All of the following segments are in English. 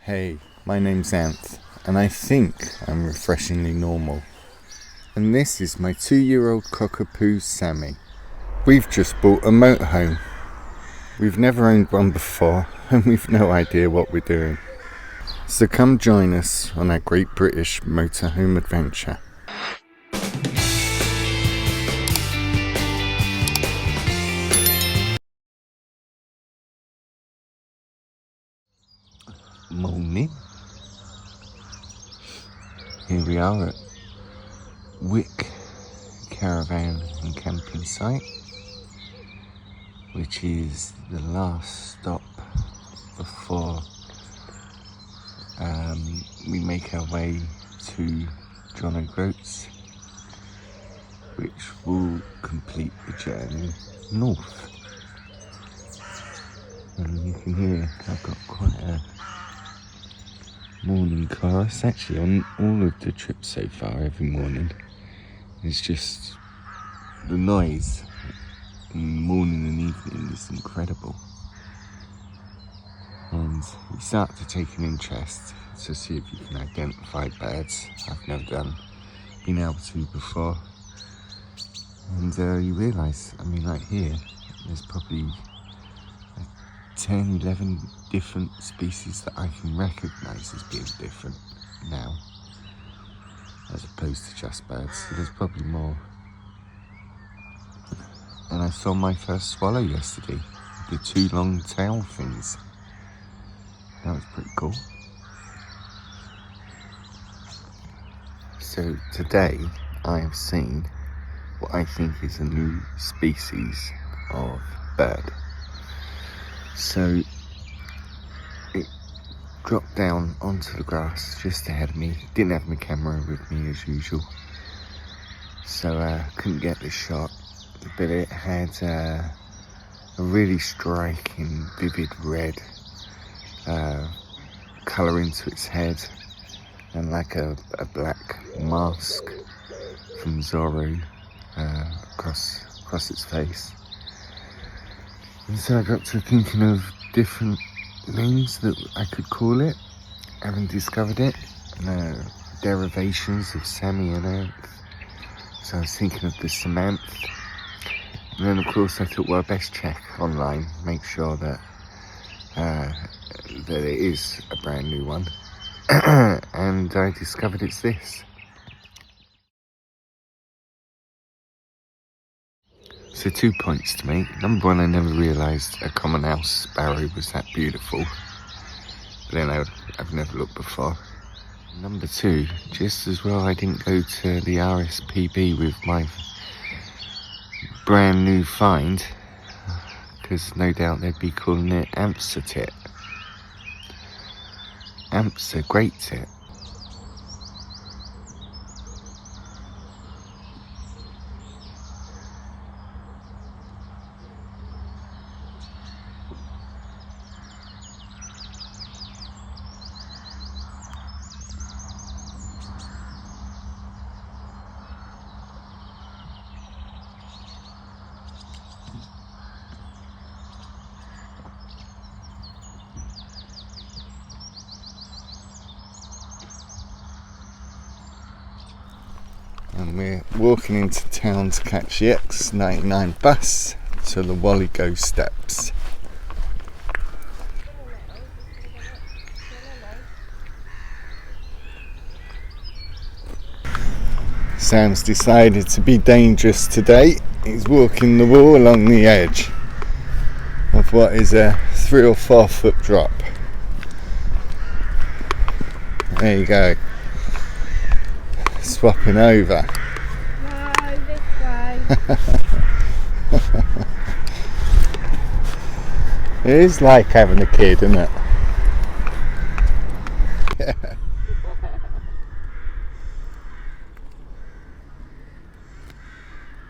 Hey, my name's Anth, and I think I'm refreshingly normal. And this is my 2-year-old cockapoo Sammy. We've just bought a motorhome. We've never owned one before, and we've no idea what we're doing. So come join us on our Great British motorhome adventure. Morning. Here we are at Wick Caravan and Camping Site, which is the last stop before we make our way to John O'Groats, which will complete the journey north. And you can hear I've got quite a morning chorus. Actually, on all of the trips so far, every morning, it's just the noise in the morning and evening is incredible. And you start to take an interest to see if you can identify birds. I've never been able to before. And you realise, I mean, like here, there's probably 10, 11 different species that I can recognise as being different now, as opposed to just birds. So there's probably more. And I saw my first swallow yesterday, the 2 long tail things. That was pretty cool. So today I have seen what I think is a new species of bird. So it dropped down onto the grass just ahead of me. Didn't have my camera with me as usual, so I couldn't get the shot, but it had a really striking, vivid red colour into its head, and like a black mask from Zorro across its face. And so I got to thinking of different names that I could call it, having discovered it, derivations of Sammy and Anth. So I was thinking of the Samantha. And then of course I thought, well, best check online, make sure that it is a brand new one. And I discovered it's this. So 2 points to make. Number 1, I never realised a common house sparrow was that beautiful. But then I've never looked before. Number 2, just as well I didn't go to the RSPB with my brand new find, because no doubt they'd be calling it Amp's tit. Amp's a great tit. And we're walking into town to catch the X99 bus to the Walligo steps. Sam's decided to be dangerous today. He's walking the wall along the edge of what is a 3 or 4 foot drop. There you go. Swapping over. No, this way. It is like having a kid, isn't it? Yeah.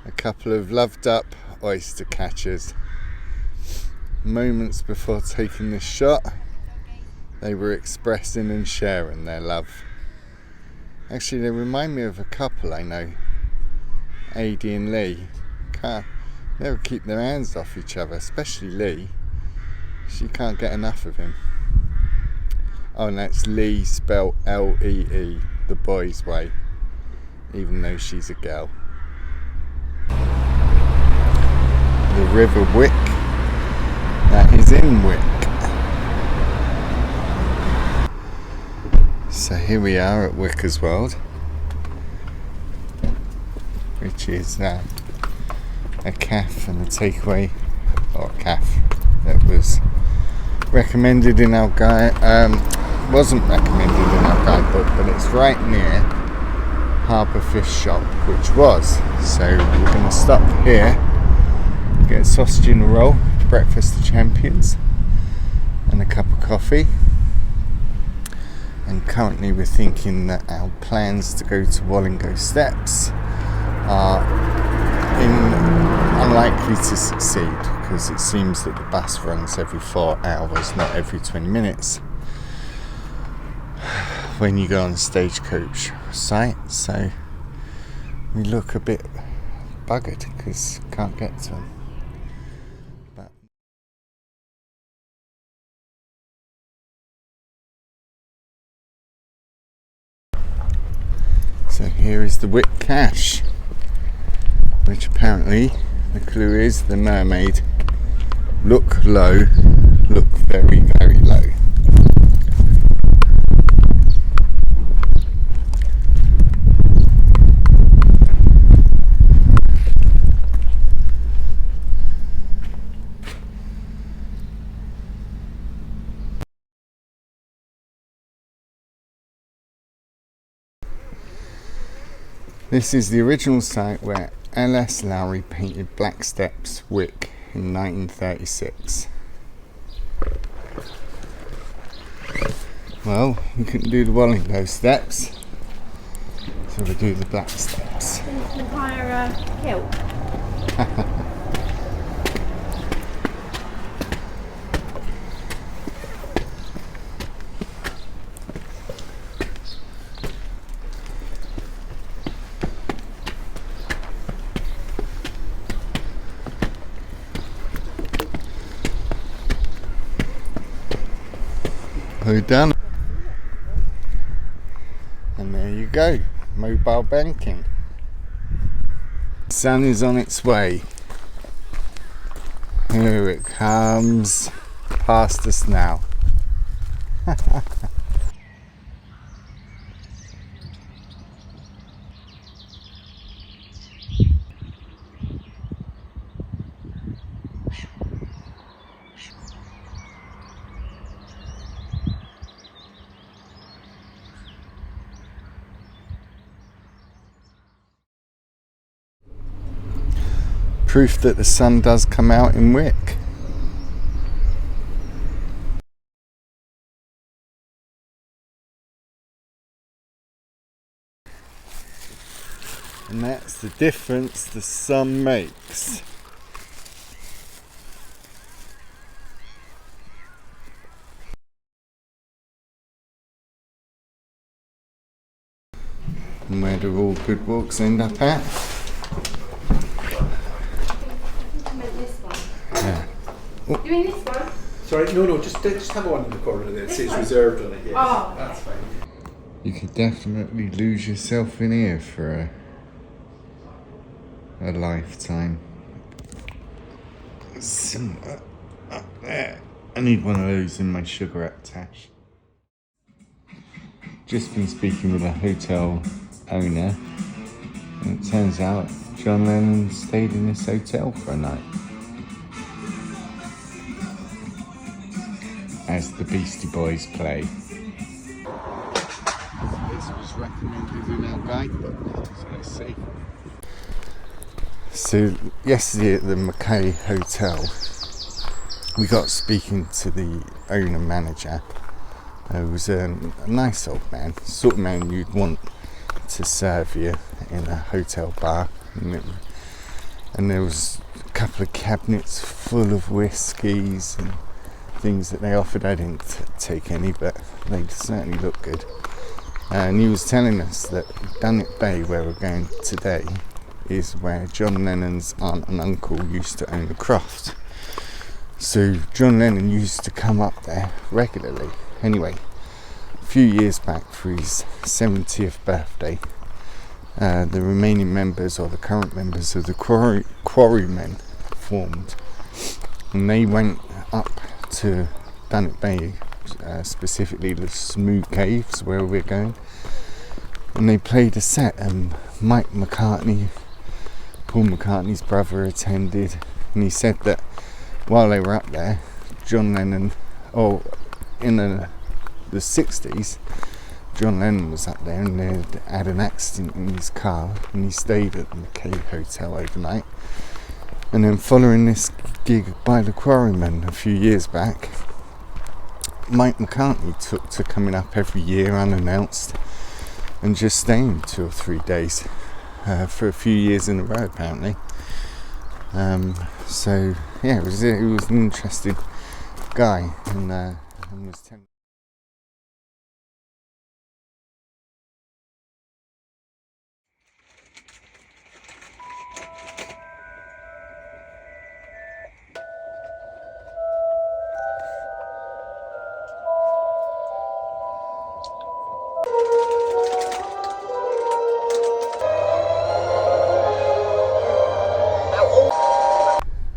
A couple of loved up oyster catchers. Moments before taking this shot, they were expressing and sharing their love. Actually, they remind me of a couple I know, Adi and Lee. Never keep their hands off each other, especially Lee. She can't get enough of him. Oh, and that's Lee spelled L-E-E, the boys' way, even though she's a girl. The River Wick, that is in Wick. So here we are at Wickersworld, which is a cafe and a takeaway, or cafe that was recommended in our guide. Wasn't recommended in our guidebook, but it's right near Harbour Fish Shop, which was. So we're going to stop here, get a sausage and a roll, breakfast of champions, and a cup of coffee. And currently we're thinking that our plans to go to Wallingo Steps are unlikely to succeed, because it seems that the bus runs every 4 hours, not every 20 minutes, when you go on the stagecoach site. So we look a bit buggered because can't get to them. But so here is the Wick Cache, which apparently the clue is the mermaid. Look low, look very, very low. This is the original site where L.S. Lowry painted Black Steps, Wick in 1936. Well, we couldn't do the Wallingo Steps, so we'll do the Black Steps. You can hire a kilt. We're done. And there you go, mobile banking. The sun is on its way. Here it comes, past us now. Proof that the sun does come out in Wick. And that's the difference the sun makes. And where do all good walks end up at? You mean this one? Sorry, no, just have one in the corner there. It says one? reserved on it, yes. Oh, That's fine. You could definitely lose yourself in here for a lifetime. Somewhere up there. I need one of those in my sugar tash. Just been speaking with a hotel owner, and it turns out John Lennon stayed in this hotel for a night. As the Beastie Boys play. This was recommended in our guidebook, so let's see. So yesterday at the Mackay Hotel, we got speaking to the owner manager. He was a nice old man, sort of man you'd want to serve you in a hotel bar. And there was a couple of cabinets full of whiskies and things that they offered. I didn't take any, but they certainly looked good. And he was telling us that Dunnet Bay, where we're going today, is where John Lennon's aunt and uncle used to own a croft. So John Lennon used to come up there regularly. Anyway, few years back for his 70th birthday, the remaining members, or the current members of the Quarrymen, formed, and they went up to Dunnet Bay, specifically the Smooth Caves where we're going, and they played a set, and Paul McCartney's brother, attended, and he said that while they were up there, John Lennon, in the 60s, John Lennon was up there and they had an accident in his car, and he stayed at the McKay Hotel overnight. And then following this gig by the Quarrymen a few years back, Mike McCartney took to coming up every year unannounced and just staying 2 or 3 days for a few years in a row, apparently. So yeah, he was an interesting guy, and was telling.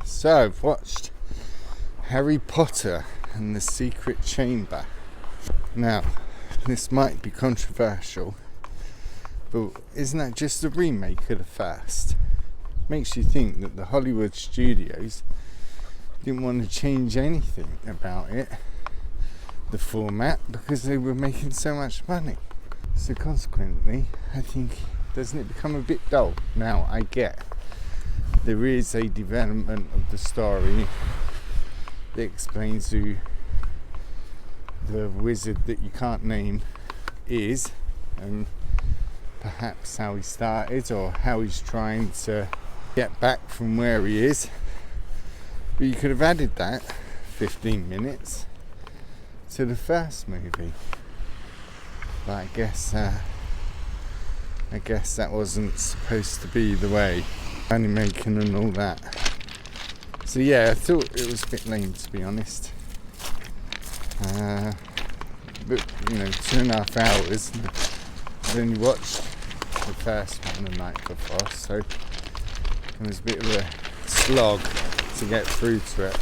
So I've watched Harry Potter and the Secret Chamber. Now, this might be controversial, but isn't that just a remake of the first? Makes you think that the Hollywood studios didn't want to change anything about it, the format, because they were making so much money. So consequently, I think, doesn't it become a bit dull? Now, I get there is a development of the story that explains who the wizard that you can't name is, and perhaps how he started or how he's trying to get back from where he is. But you could have added that 15 minutes to the first movie. But I guess that wasn't supposed to be the way. Money making and all that. So yeah, I thought it was a bit lame, to be honest. But 2.5 hours. I only watched the first one the night before, so it was a bit of a slog to get through to it.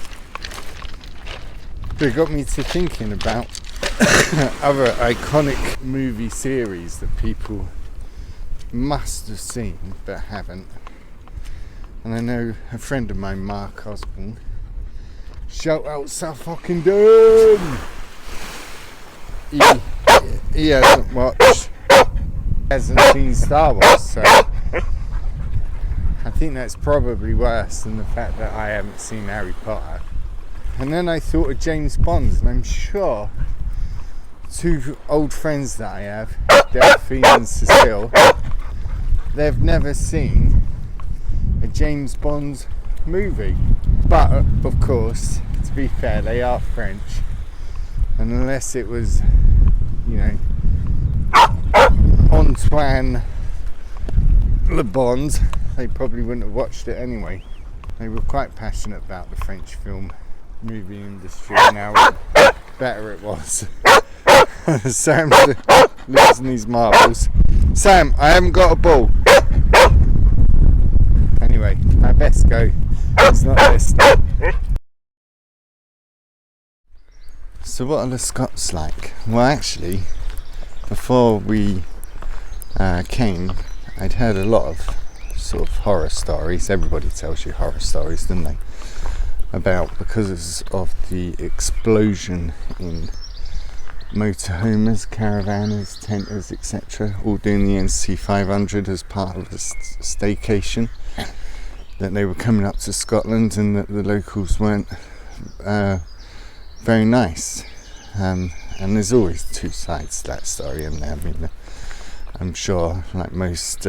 But it got me to thinking about other iconic movie series that people must have seen but haven't. And I know a friend of mine, Mark Osborne, shout out South fucking Dome! He hasn't seen Star Wars, so I think that's probably worse than the fact that I haven't seen Harry Potter. And then I thought of James Bond, and I'm sure 2 old friends that I have, Day15 and Cecile, they've never seen a James Bond movie. But of course, to be fair, they are French, and unless it was, Antoine Le Bond, they probably wouldn't have watched it anyway. They were quite passionate about the French film movie industry and how better it was. Sam's losing his marbles. Sam, I haven't got a ball. Anyway, I best go. It's not listening. So what are the Scots like? Well, actually, before we came, I'd heard a lot of sort of horror stories. Everybody tells you horror stories, don't they? About because of the explosion in motorhomers, caravanners, tenters, etc., all doing the NC500 as part of a staycation, that they were coming up to Scotland and that the locals weren't very nice. And there's always 2 sides to that story, and I mean, I'm sure, like most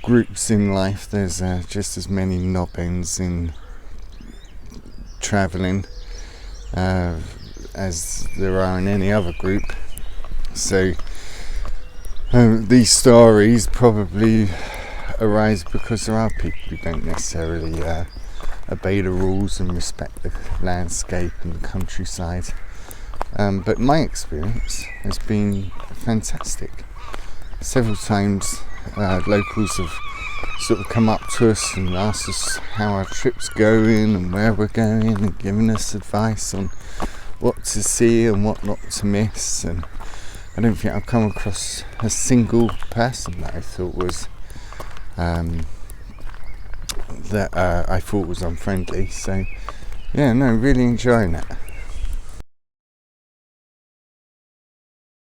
groups in life, there's just as many knob ends in travelling as there are in any other group. So these stories probably arise because there are people who don't necessarily obey the rules and respect the landscape and the countryside. But my experience has been fantastic. Several times locals have sort of come up to us and asked us how our trip's going and where we're going, and given us advice on what to see and what not to miss. And I don't think I've come across a single person that I thought was unfriendly. So yeah, no, really enjoying it.